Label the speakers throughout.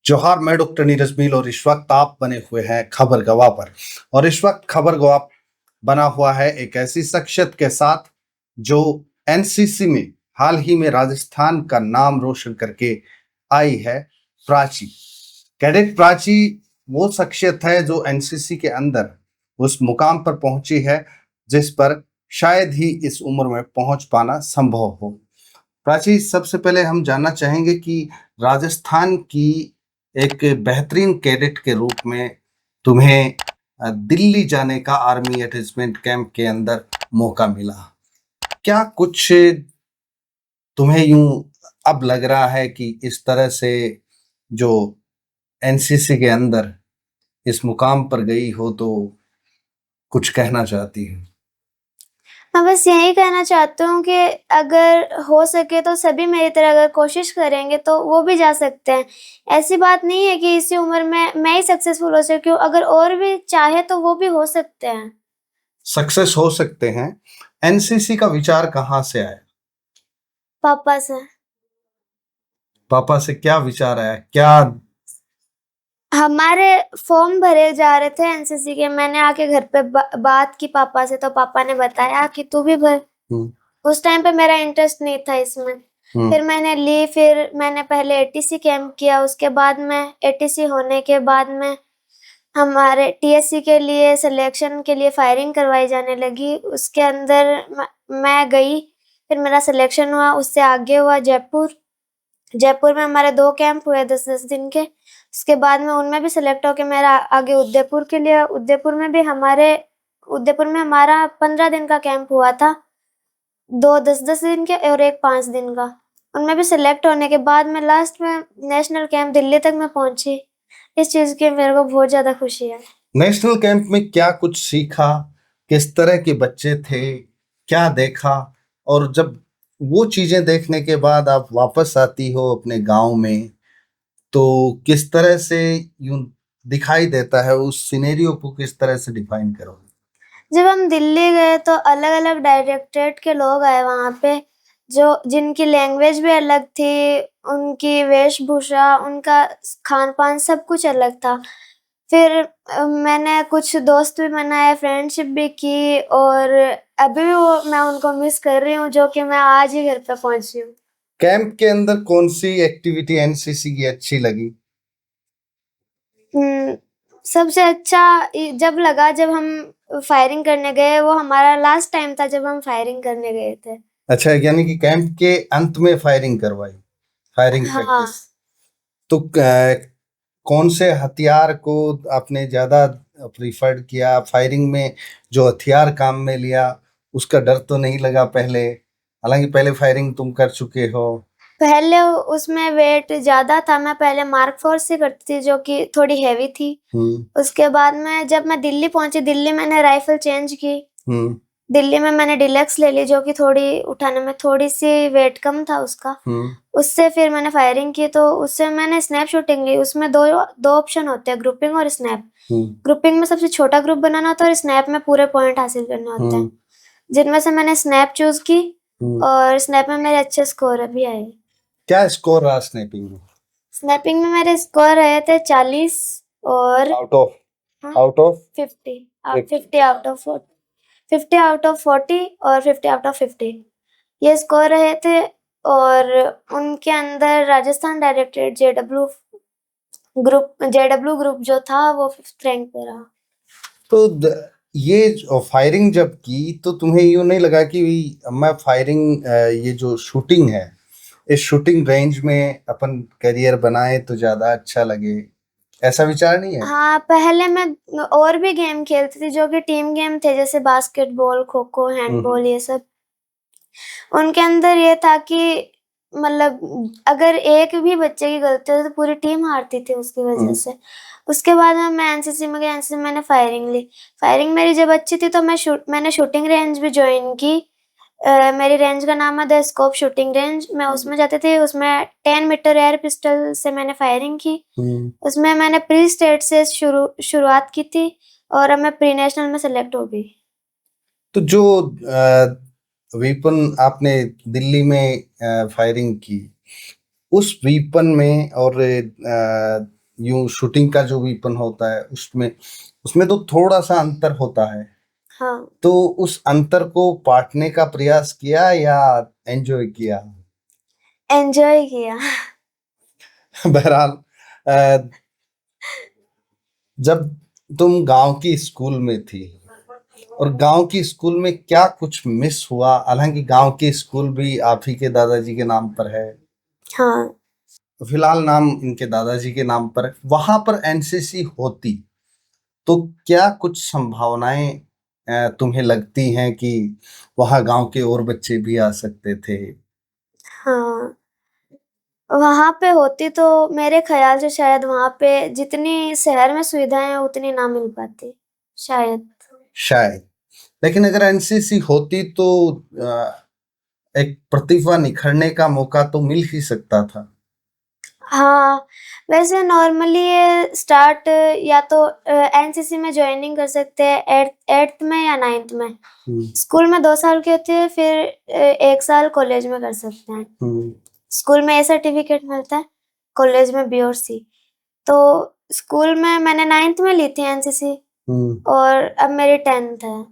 Speaker 1: जोहार, मैं डॉक्टर नीरज मील और इस वक्त आप बने हुए हैं खबर गवाह पर। और इस वक्त खबर गवाह बना हुआ है एक ऐसी शख्सियत के साथ जो एनसीसी में हाल ही में राजस्थान का नाम रोशन करके आई है, प्राची। कैडेट प्राची वो शख्सियत है जो एनसीसी के अंदर उस मुकाम पर पहुंची है जिस पर शायद ही इस उम्र में पहुंच पाना संभव हो। प्राची, सबसे पहले हम जानना चाहेंगे कि राजस्थान की एक बेहतरीन कैडेट के रूप में तुम्हें दिल्ली जाने का आर्मी अटैचमेंट कैंप के अंदर मौका मिला। क्या कुछ तुम्हें यूं अब लग रहा है कि इस तरह से जो एनसीसी के अंदर इस मुकाम पर गई हो तो कुछ कहना चाहती है?
Speaker 2: मैं बस यही कहना चाहती हूँ कि अगर हो सके तो सभी मेरी तरह अगर कोशिश करेंगे तो वो भी जा सकते हैं। ऐसी बात नहीं है कि इसी उम्र में मैं ही सक्सेसफुल हो सकी हूँ, अगर और भी चाहे तो वो भी हो सकते हैं।
Speaker 1: सक्सेस हो सकते हैं। एनसीसी का विचार कहाँ से आया?
Speaker 2: पापा से।
Speaker 1: पापा से क्या विचार आया? क्या?
Speaker 2: हमारे फॉर्म भरे जा रहे थे एनसीसी के, मैंने आके घर पे बात की पापा से, तो पापा ने बताया कि तू भी भर। उस टाइम पे मेरा इंटरेस्ट नहीं था इसमें। फिर मैंने ली, फिर मैंने पहले एटीसी कैंप किया, उसके बाद में एटीसी होने के बाद में हमारे टीएससी के लिए सिलेक्शन के लिए फायरिंग करवाई जाने लगी। उसके अंदर मैं गई, फिर मेरा सिलेक्शन हुआ। उससे आगे हुआ जयपुर में हमारे 2 कैंप हुए 10-10 दिन के। उसके बाद में उनमें भी सिलेक्ट होके मेरा आगे उदयपुर के लिए, उदयपुर में हमारा 15 दिन का कैंप हुआ था, 2 10-10 दिन के और 1 5 दिन का। उनमें भी सिलेक्ट होने के बाद में लास्ट में नेशनल कैंप दिल्ली तक मैं पहुंची। इस चीज की मेरे को बहुत ज्यादा खुशी है।
Speaker 1: नेशनल कैंप में क्या कुछ सीखा? किस तरह के बच्चे थे? क्या देखा? और जब वो चीजें देखने के बाद आप वापस आती हो अपने गांव में तो किस तरह से यूं दिखाई देता है? उस सिनेरियो को किस तरह से डिफाइन करोगे?
Speaker 2: जब हम दिल्ली गए तो अलग अलग डायरेक्टरेट के लोग आए वहाँ पे, जो जिनकी लैंग्वेज भी अलग थी, उनकी वेशभूषा, उनका खान पान सब कुछ अलग था। फिर मैंने कुछ दोस्त भी बनाए, फ्रेंडशिप भी की, और अभी भी मैं उनको मिस कर रही हूँ, जो कि मैं आज ही घर पे पहुंची हूँ।
Speaker 1: कैंप के अंदर कौन सी एक्टिविटी एनसीसी की अच्छी लगी?
Speaker 2: सबसे अच्छा जब हम फायरिंग करने गए, वो हमारा लास्ट टाइम था जब हम फायरिंग करने गए थे।
Speaker 1: अच्छा, यानी कि कैंप के अंत में फायरिंग करवाई, फायरिंग प्रैक्टिस। तो कौन से हथियार को आपने ज्यादा प्रीफर्ड किया? फायरिंग में जो हथियार काम में लिया उसका डर तो नहीं लगा पहले? हालांकि पहले फायरिंग तुम कर चुके हो।
Speaker 2: पहले उसमें वेट ज्यादा था, मैं पहले मार्क फोर्स से करती थी जो कि थोड़ी हैवी थी। उसके बाद में जब मैं दिल्ली पहुंची, दिल्ली मैंने राइफल चेंज की। दिल्ली में मैंने डिलक्स ले ली, जो कि थोड़ी उठाने में थोड़ी सी वेट कम था उसका। उससे फिर मैंने फायरिंग की, तो उससे मैंने स्नैप शूटिंग ली। उसमें दो ऑप्शन होते हैं, ग्रुपिंग और स्नैप। ग्रुपिंग में सबसे छोटा ग्रुप बनाना होता है और स्नैप में पूरे पॉइंट हासिल करने होते हैं, जिनमें से मैंने स्नैप चूज की और स्नैप में मेरे अच्छे स्कोर भी आए।
Speaker 1: क्या स्कोर रहा स्नैपिंग में?
Speaker 2: स्नैपिंग में मेरे स्कोर रहे थे 40 और
Speaker 1: out of
Speaker 2: 50 out of 50 out of 40 और 50 आउट ऑफ 50 ये स्कोर रहे थे। और उनके अंदर राजस्थान डायरेक्टरेट जेडब्ल्यू ग्रुप जो था वो 5th रैंक पे रहा।
Speaker 1: तो ये फायरिंग जब की तो तुम्हें यूं नहीं लगा कि मैं फायरिंग, ये जो शूटिंग है, इस शूटिंग रेंज में अपन करियर बनाए तो ज्यादा अच्छा लगे, ऐसा विचार नहीं है?
Speaker 2: हाँ, पहले मैं और भी गेम खेलती थी जो कि टीम गेम थे, जैसे बास्केटबॉल, खो खो, हैंडबॉल, ये सब। उनके अंदर ये था कि मतलब अगर एक भी बच्चे की गलती होती तो पूरी टीम हारती थी उसकी वजह से। उसके बाद में मैं एनसीसी में गई, एनसीसी में मैंने फायरिंग ली। फायरिंग मेरी जब अच्छी थी तो मैंने शूटिंग रेंज भी ज्वाइन की। मेरी रेंज का नाम है द स्कोप शूटिंग रेंज। मैं उसमें जाती थी, उसमें 10 मीटर एयर पिस्टल से मैंने फायरिंग की। उसमें मैंने प्री स्टेट से शुरुआत की थी और अब मैं प्री नेशनल में सेलेक्ट हो गई।
Speaker 1: तो जो वीपन आपने दिल्ली में फायरिंग की, उस वीपन में और यूं शूटिंग का जो वीपन होता है उसमें उसमें तो थोड़ा सा अंतर होता है,
Speaker 2: हाँ
Speaker 1: तो उस अंतर को पाटने का प्रयास किया या एंजॉय किया?
Speaker 2: एंजॉय किया।
Speaker 1: बहरहाल अ, जब तुम गांव की स्कूल में थी और गांव की स्कूल में क्या कुछ मिस हुआ, हालांकि गांव की स्कूल भी आप ही के दादाजी के नाम पर है,
Speaker 2: हाँ
Speaker 1: फिलहाल नाम इनके दादाजी के नाम पर है, वहां पर एनसीसी होती तो क्या कुछ संभावनाएं तुम्हें लगती हैं कि वहां गांव के और बच्चे भी आ सकते थे?
Speaker 2: हाँ वहां पे होती तो मेरे ख्याल से शायद वहां पे जितनी शहर में सुविधाएं हैं उतनी ना मिल पाती शायद।
Speaker 1: शायद। लेकिन अगर एनसीसी होती तो एक प्रतिभा निखरने का मौका तो मिल ही सकता था।
Speaker 2: हाँ वैसे नॉर्मली ये स्टार्ट या तो एनसीसी में ज्वाइनिंग कर सकते हैं एट्थ में या नाइन्थ में। स्कूल में 2 साल की होती है, फिर 1 साल कॉलेज में कर सकते हैं। स्कूल में ए सर्टिफिकेट मिलता है, कॉलेज में बी और सी। तो स्कूल में मैंने 9th में ली थी एनसीसी और अब मेरी 10th है,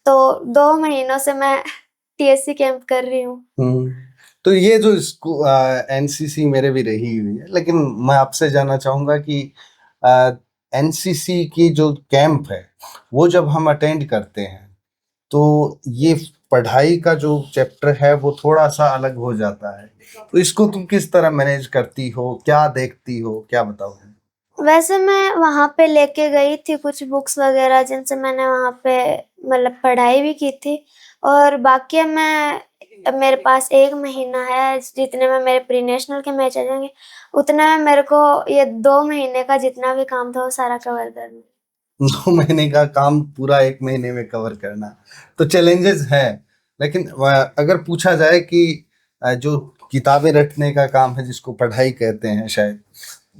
Speaker 2: तो 2 महीनों से मैं टीएससी कैंप कर रही हूँ।
Speaker 1: तो ये जो एनसीसी मेरे भी रही हुई है, लेकिन मैं आपसे जानना चाहूंगा कि एनसीसी की जो कैंप है वो जब हम अटेंड करते हैं तो ये पढ़ाई का जो चैप्टर है वो थोड़ा सा अलग हो जाता है, तो इसको तुम किस तरह मैनेज करती हो, क्या देखती हो, क्या बताओ?
Speaker 2: वैसे मैं वहाँ पे लेके गई थी कुछ बुक्स वगैरह जिनसे मैंने वहाँ पे मतलब पढ़ाई भी की थी, और बाकी अब मेरे पास 1 महीना है जितने में मेरे प्री नेशनल के मैच आ जाएंगे, उतने में मेरे को ये 2 महीने का जितना भी काम था वो सारा कवर करना।
Speaker 1: 2 महीने का काम पूरा 1 महीने में कवर करना तो चैलेंजेस है, लेकिन अगर पूछा जाए कि जो किताबें रटने का काम है जिसको पढ़ाई कहते हैं शायद,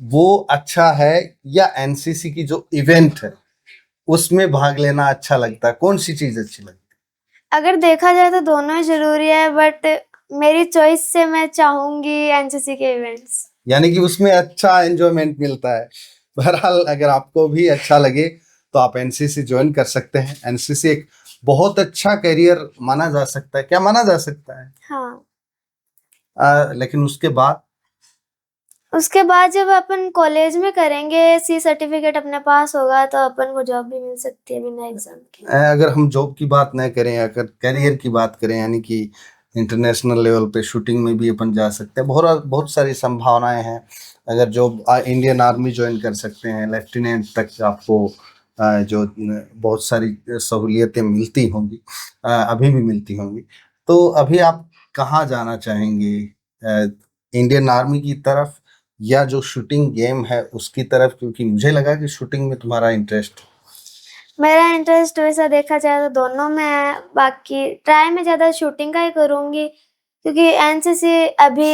Speaker 1: वो अच्छा है या एनसीसी की जो इवेंट है उसमें भाग लेना अच्छा लगता है, कौन सी चीज अच्छी लगती
Speaker 2: अगर देखा जाए तो दोनों ही जरूरी है, बट मेरी चॉइस से मैं चाहूंगी एनसीसी के इवेंट्स।
Speaker 1: है? यानी कि उसमें अच्छा एंजॉयमेंट मिलता है। बहरहाल अगर आपको भी अच्छा लगे तो आप एनसीसी ज्वाइन कर सकते हैं। एनसीसी एक बहुत अच्छा करियर माना जा सकता है, क्या माना जा सकता है?
Speaker 2: हाँ
Speaker 1: लेकिन
Speaker 2: उसके बाद जब अपन कॉलेज में करेंगे, सी सर्टिफिकेट अपने पास होगा तो अपन को जॉब भी मिल सकती है बिना एग्जाम के।
Speaker 1: अगर हम जॉब की बात न करें, अगर करियर की बात करें, यानी कि इंटरनेशनल लेवल पे शूटिंग में भी अपन जा सकते हैं, बहुत बहुत सारी संभावनाएं हैं। अगर जॉब इंडियन आर्मी ज्वाइन कर सकते हैं, लेफ्टिनेंट तक आपको जो बहुत सारी सहूलियतें मिलती होंगी, अभी भी मिलती होंगी। तो अभी आप कहाँ जाना चाहेंगे, इंडियन आर्मी की तरफ या जो शूटिंग गेम है उसकी तरफ? क्योंकि मुझे लगा कि शूटिंग में तुम्हारा इंटरेस्ट।
Speaker 2: मेरा इंटरेस्ट वैसा देखा जाए तो दोनों में है, बाकी ट्राई में ज़्यादा शूटिंग का ही करूँगी क्योंकि एनसीसी अभी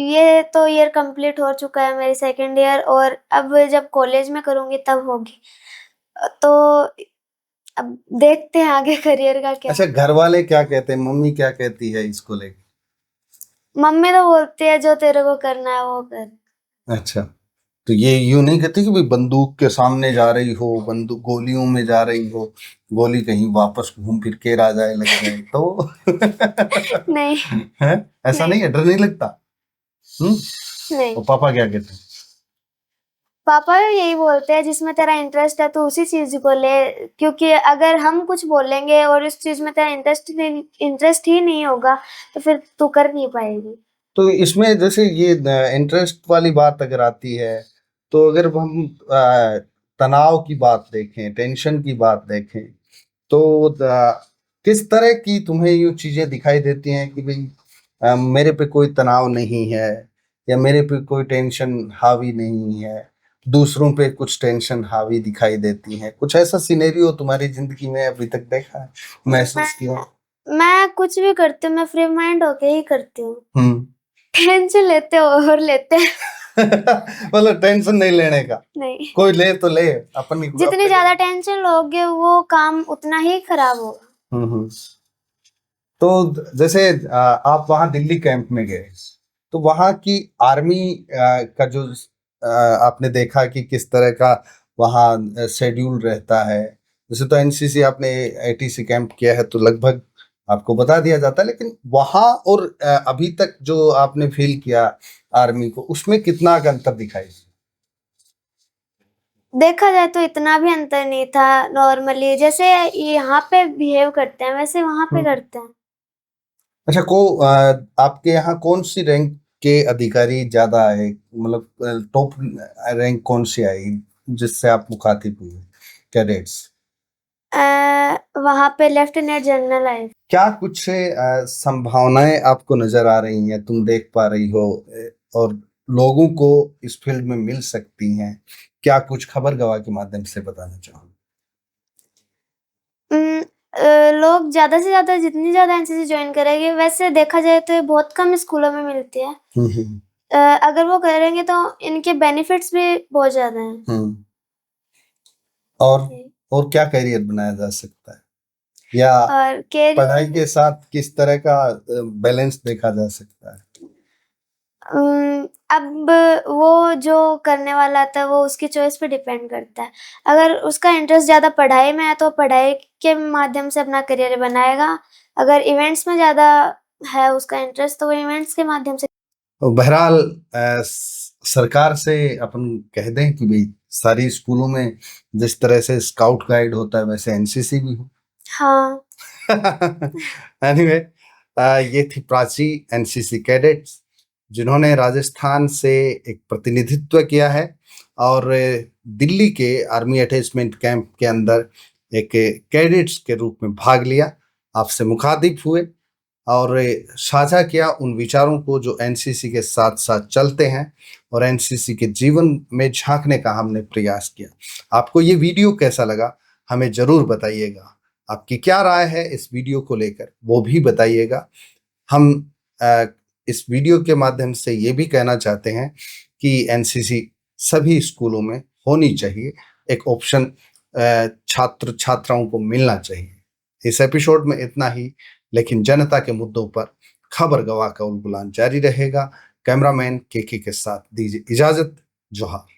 Speaker 2: ये तो ईयर कंप्लीट हो चुका है मेरी 2nd ईयर, और अब जब कॉलेज में करूँगी तब होगी। तो अब देखते हैं आगे करियर का क्या।
Speaker 1: अच्छा, घर वाले क्या कहते हैं, मम्मी क्या कहती है इसको लेकर?
Speaker 2: मम्मी तो बोलती है जो तेरे को करना है वो कर।
Speaker 1: अच्छा, तो ये यूं नहीं कहती कि भाई बंदूक के सामने जा रही हो, बंदूक गोलियों में जा रही हो, गोली कहीं वापस घूम फिर के आ जाए, लग जाए तो?
Speaker 2: नहीं
Speaker 1: है ऐसा नहीं है, डर नहीं लगता?
Speaker 2: नहीं
Speaker 1: और पापा क्या कहते हैं?
Speaker 2: पापा भी यही बोलते हैं जिसमें तेरा इंटरेस्ट है तो उसी चीज को ले, क्योंकि अगर हम कुछ बोलेंगे और इस चीज में तेरा इंटरेस्ट ही नहीं होगा तो फिर तू कर नहीं पाएगी।
Speaker 1: तो इसमें जैसे ये इंटरेस्ट वाली बात अगर आती है, तो अगर हम तनाव की बात देखें, टेंशन की बात देखें, तो किस तरह की तुम्हें ये चीजें दिखाई देती हैं कि भाई मेरे पे कोई तनाव नहीं है या मेरे पे कोई टेंशन हावी नहीं है, दूसरों पे कुछ टेंशन हावी दिखाई देती है? कुछ ऐसा सिनेरियो तुम्हारी जिंदगी में अभी तक देखा है, महसूस किया?
Speaker 2: मैं कुछ भी करती हूँ मैं फ्री माइंड होके ही करती हूँ।
Speaker 1: हम्म।
Speaker 2: टेंशन लेते हो और लेते हैं।
Speaker 1: मतलब टेंशन नहीं लेने का,
Speaker 2: नहीं,
Speaker 1: कोई ले तो ले अपनी
Speaker 2: जितनी ज्यादा टेंशन लोगे वो काम उतना ही खराब होगा।
Speaker 1: तो जैसे आप वहां दिल्ली कैंप में गए, तो वहां की आर्मी का जो आपने देखा कि किस तरह का वहाँ शेड्यूल रहता है? जैसे तो एनसीसी आपने एटीसी कैंप किया है तो लगभग आपको बता दिया जाता है, लेकिन वहाँ और अभी तक जो आपने फील किया आर्मी को, उसमें कितना का अंतर दिखाई?
Speaker 2: देखा जाए तो इतना भी अंतर नहीं था। नॉर्मली जैसे यहाँ पे बिहेव करते हैं वैसे वहाँ पे करते हैं।
Speaker 1: अच्छा, आपके यहाँ कौन सी रैंक के अधिकारी ज्यादा आए, मतलब टॉप रैंक कौन सी आई जिससे आप मुखातिब हुए कैडेट्स?
Speaker 2: वहाँ पे लेफ्टिनेंट जनरल आए।
Speaker 1: क्या कुछ संभावनाएं आपको नजर आ रही हैं, तुम देख पा रही हो, और लोगों को इस फील्ड में मिल सकती हैं? क्या कुछ खबर गवाह के माध्यम से बताना चाहोगे?
Speaker 2: लोग ज़्यादा से ज़्यादा जितनी ज़्यादा एनसीसी ज्वाइन करेंगे, वैसे देखा जाए तो ये बहुत कम स्कूलों में मिलती है। अगर वो करेंगे तो इनके बेनिफिट्स भी बहुत ज़्यादा हैं।
Speaker 1: और क्या करियर बनाया जा सकता है, या
Speaker 2: और
Speaker 1: पढ़ाई के साथ किस तरह का बैलेंस देखा जा सकता है?
Speaker 2: अब वो जो करने वाला था वो उसकी चॉइस पे डिपेंड करता है। अगर उसका इंटरेस्ट ज़्यादा पढ़ाई में है तो पढ़ाई के माध्यम से अपना करियर बनाएगा। अगर इवेंट्स में ज़्यादा है उसका इंटरेस्ट तो वो इवेंट्स के माध्यम से।
Speaker 1: तो बहरहाल सरकार से अपन कह दें कि भाई सारी स्कूलों में जिस तरह से स्काउट गाइड होता है वैसे एनसीसी भी हो।
Speaker 2: हाँ।
Speaker 1: एनीवे, ये थी प्राची, एनसीसी कैडेट्स, जिन्होंने राजस्थान से एक प्रतिनिधित्व किया है और दिल्ली के आर्मी अटैचमेंट कैंप के अंदर एक कैडेट्स के रूप में भाग लिया, आपसे मुखातिब हुए और साझा किया उन विचारों को जो एनसीसी के साथ साथ चलते हैं, और एनसीसी के जीवन में झांकने का हमने प्रयास किया। आपको ये वीडियो कैसा लगा हमें ज़रूर बताइएगा। आपकी क्या राय है इस वीडियो को लेकर वो भी बताइएगा। हम इस वीडियो के माध्यम से ये भी कहना चाहते हैं कि एनसीसी सभी स्कूलों में होनी चाहिए, एक ऑप्शन छात्र छात्राओं को मिलना चाहिए। इस एपिसोड में इतना ही, लेकिन जनता के मुद्दों पर खबर गवाह का उलगुलान जारी रहेगा। कैमरामैन केके के साथ दीजिए इजाजत। जोहार।